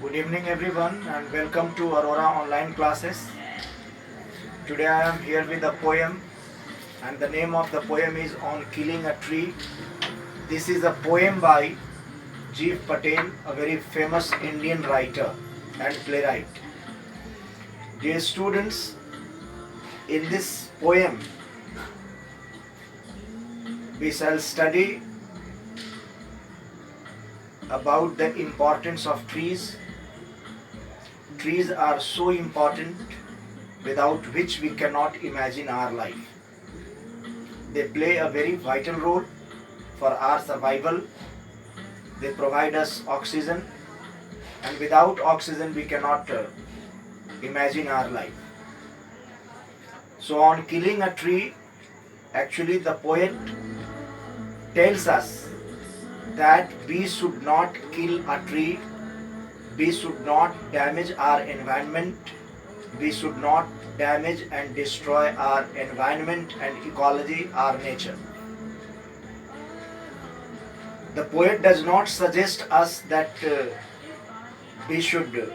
Good evening, everyone, and welcome to Aurora Online Classes. Today I am here with a poem, and the name of the poem is On Killing a Tree. This is a poem by Jeev Patel, a very famous Indian writer and playwright. Dear students, in this poem we shall study about the importance of trees. Trees are so important without which we cannot imagine our life. They play a very vital role for our survival. They provide us oxygen, and without oxygen we cannot imagine our life. So on killing a tree, actually the poet tells us that we should not kill a tree, we should not damage our environment, we should not damage and destroy our environment and ecology, our nature. The poet does not suggest us that we should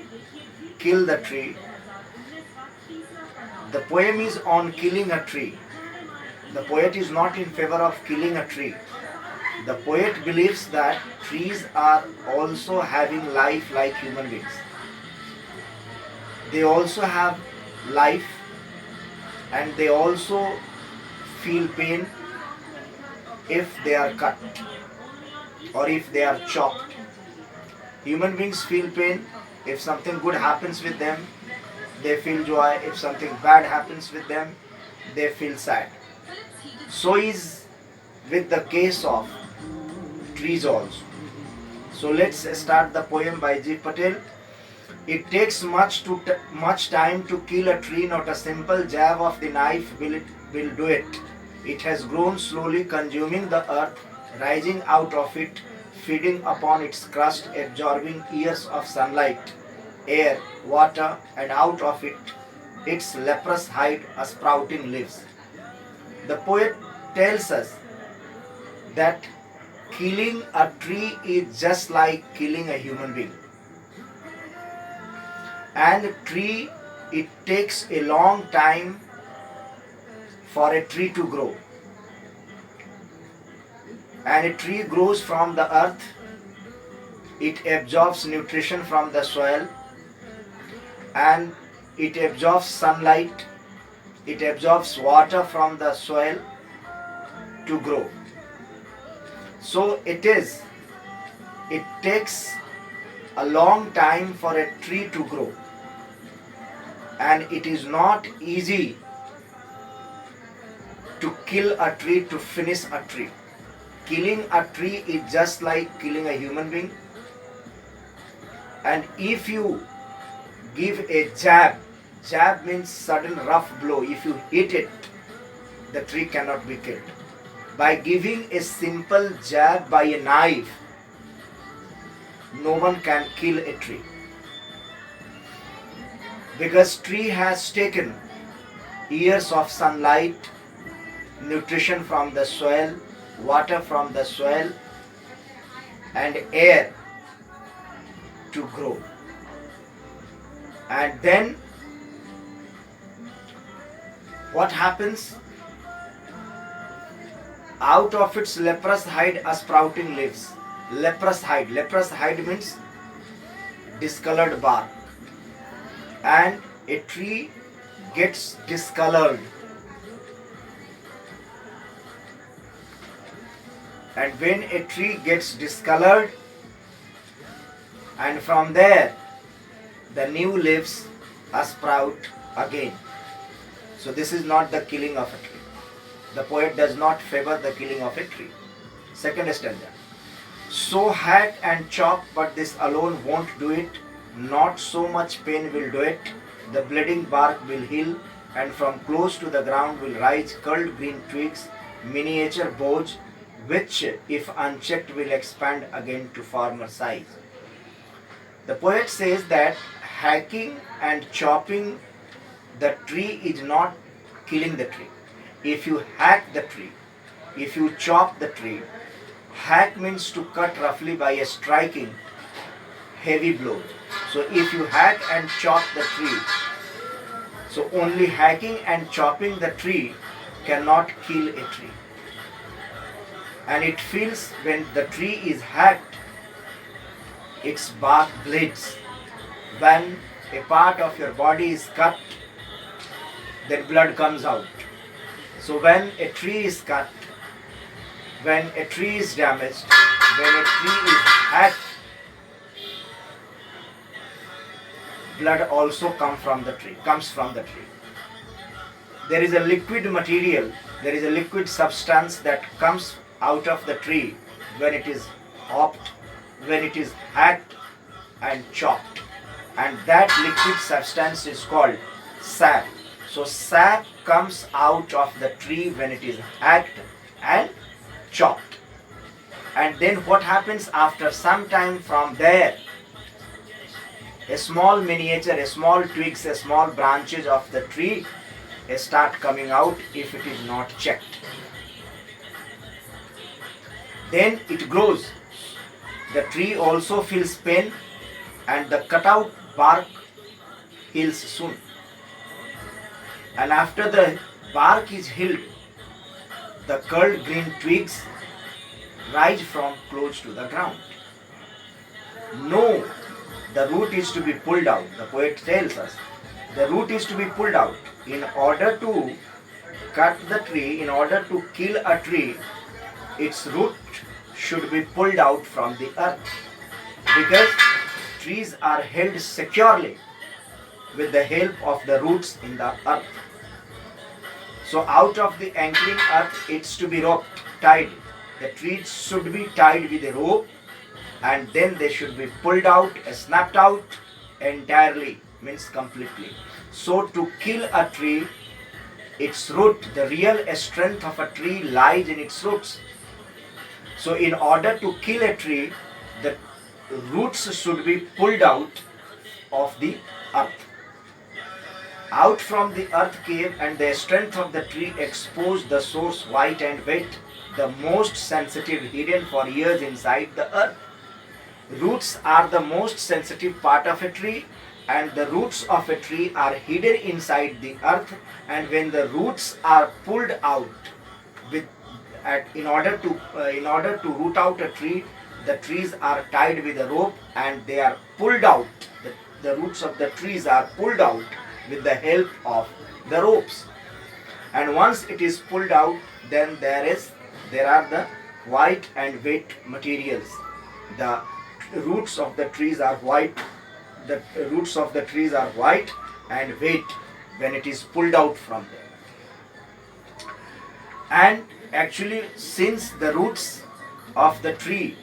kill the tree. The poem is on killing a tree. The poet is not in favor of killing a tree. The poet believes that trees are also having life like human beings. They also have life, and they also feel pain if they are cut or if they are chopped. Human beings feel pain if something good happens with them, they feel joy. If something bad happens with them, they feel sad. So is with the case of trees also. So let's start the poem by Jeev Patel. It takes much time to kill a tree, not a simple jab of the knife will do it. It has grown slowly, consuming the earth, rising out of it, feeding upon its crust, absorbing years of sunlight, air, water, and out of it, its leprous hide, a sprouting leaves. The poet tells us that killing a tree is just like killing a human being. And a tree, it takes a long time for a tree to grow. And a tree grows from the earth, it absorbs nutrition from the soil, and it absorbs sunlight, it absorbs water from the soil to grow. So it takes a long time for a tree to grow, and it is not easy to kill a tree, to finish a tree. Killing a tree is just like killing a human being. And if you give a jab means sudden rough blow, if you hit it, the tree cannot be killed. By giving a simple jab by a knife, no one can kill a tree. Because tree has taken years of sunlight, nutrition from the soil, water from the soil, and air to grow. And then what happens? Out of its leprous hide a sprouting leaves. Leprous hide means discolored bark. And a tree gets discolored. And when a tree gets discolored, and from there the new leaves sprout again. So this is not the killing of a tree. The poet does not favor the killing of a tree. Second stanza. So hack and chop, but this alone won't do it. Not so much pain will do it. The bleeding bark will heal, and from close to the ground will rise curled green twigs, miniature boughs, which, if unchecked, will expand again to former size. The poet says that hacking and chopping the tree is not killing the tree. If you hack the tree, if you chop the tree, hack means to cut roughly by a striking heavy blow. So if you hack and chop the tree, so only hacking and chopping the tree cannot kill a tree. And it feels when the tree is hacked, its bark bleeds. When a part of your body is cut, then blood comes out. So when a tree is cut, when a tree is damaged, when a tree is hacked, blood also comes from the tree. There is a liquid material, there is a liquid substance that comes out of the tree when it is hopped, when it is hacked and chopped. And that liquid substance is called sap. So sap comes out of the tree when it is hacked and chopped. And then what happens after some time from there? A small miniature, a small twigs, a small branches of the tree start coming out if it is not checked. Then it grows. The tree also feels pain and the cutout bark heals soon. And after the bark is healed, the curled green twigs rise from close to the ground. No, the root is to be pulled out. The poet tells us the root is to be pulled out. In order to cut the tree, in order to kill a tree, its root should be pulled out from the earth, because trees are held securely with the help of the roots in the earth. So out of the anchoring earth, it's to be roped, tied. The trees should be tied with a rope, and then they should be pulled out, snapped out entirely, means completely. So to kill a tree, its root, the real strength of a tree lies in its roots. So in order to kill a tree, the roots should be pulled out of the earth. Out from the earth cave, and the strength of the tree exposed the source white and wet, the most sensitive hidden for years inside the earth. Roots are the most sensitive part of a tree, and the roots of a tree are hidden inside the earth, and when the roots are pulled out in order to root out a tree, the trees are tied with a rope and they are pulled out. The roots of the trees are pulled out with the help of the ropes. And once it is pulled out, then there are the white and wet materials. The roots of the trees are white. The roots of the trees are white and wet when it is pulled out from them. And actually, since the roots of the tree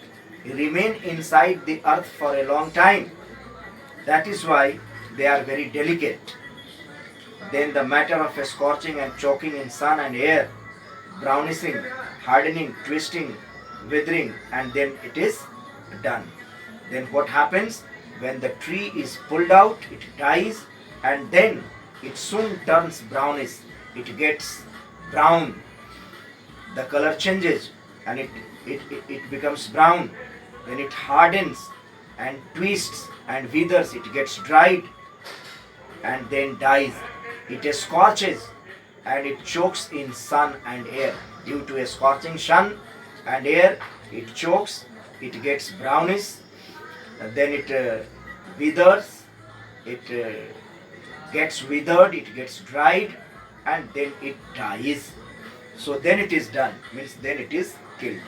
remain inside the earth for a long time, that is why they are very delicate. Then the matter of scorching and choking in sun and air, brownishing, hardening, twisting, withering, and then it is done. Then what happens? When the tree is pulled out, it dies, and then it soon turns brownish. It gets brown. The color changes and it becomes brown. Then it hardens and twists and withers. It gets dried and then dies. It scorches and it chokes in sun and air. Due to a scorching sun and air, it chokes, it gets brownish, then it withers, it gets withered, it gets dried, and then it dies. So then it is done, means then it is killed.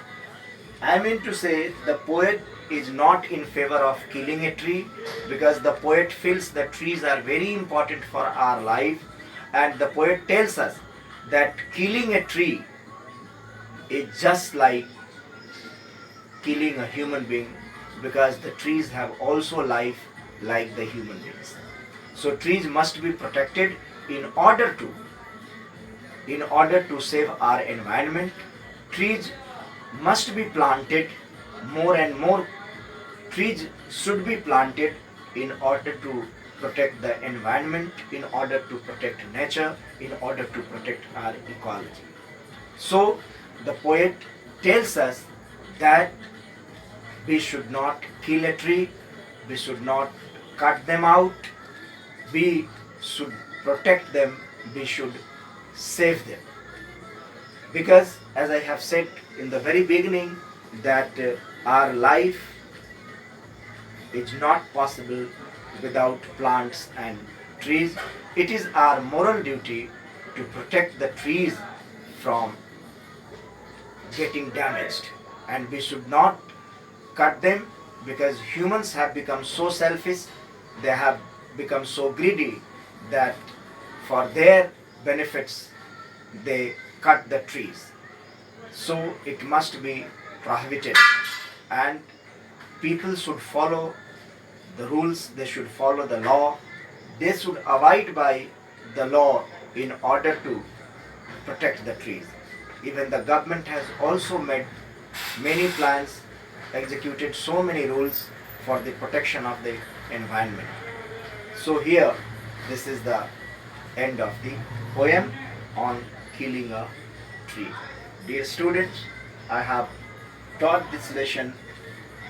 I mean to say, the poet is not in favor of killing a tree, because the poet feels that trees are very important for our life, and the poet tells us that killing a tree is just like killing a human being, because the trees have also life like the human beings. So trees must be protected in order to save our environment. Trees must be planted, more and more trees should be planted in order to protect the environment, in order to protect nature, in order to protect our ecology. So the poet tells us that we should not kill a tree, we should not cut them out, we should protect them, we should save them. Because as I have said in the very beginning, that our life is not possible without plants and trees. It is our moral duty to protect the trees from getting damaged, and we should not cut them, because humans have become so selfish, they have become so greedy that for their benefits they cut the trees. So it must be prohibited, and people should follow the rules, they should follow the law, they should abide by the law in order to protect the trees. Even the government has also made many plans, executed so many rules for the protection of the environment. So here, this is the end of the poem on killing a tree. Dear students, I have taught this lesson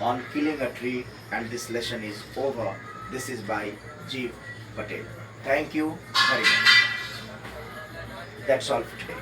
on killing a tree, and this lesson is over. This is by Jeev Patel. Thank you very much. That's all for today.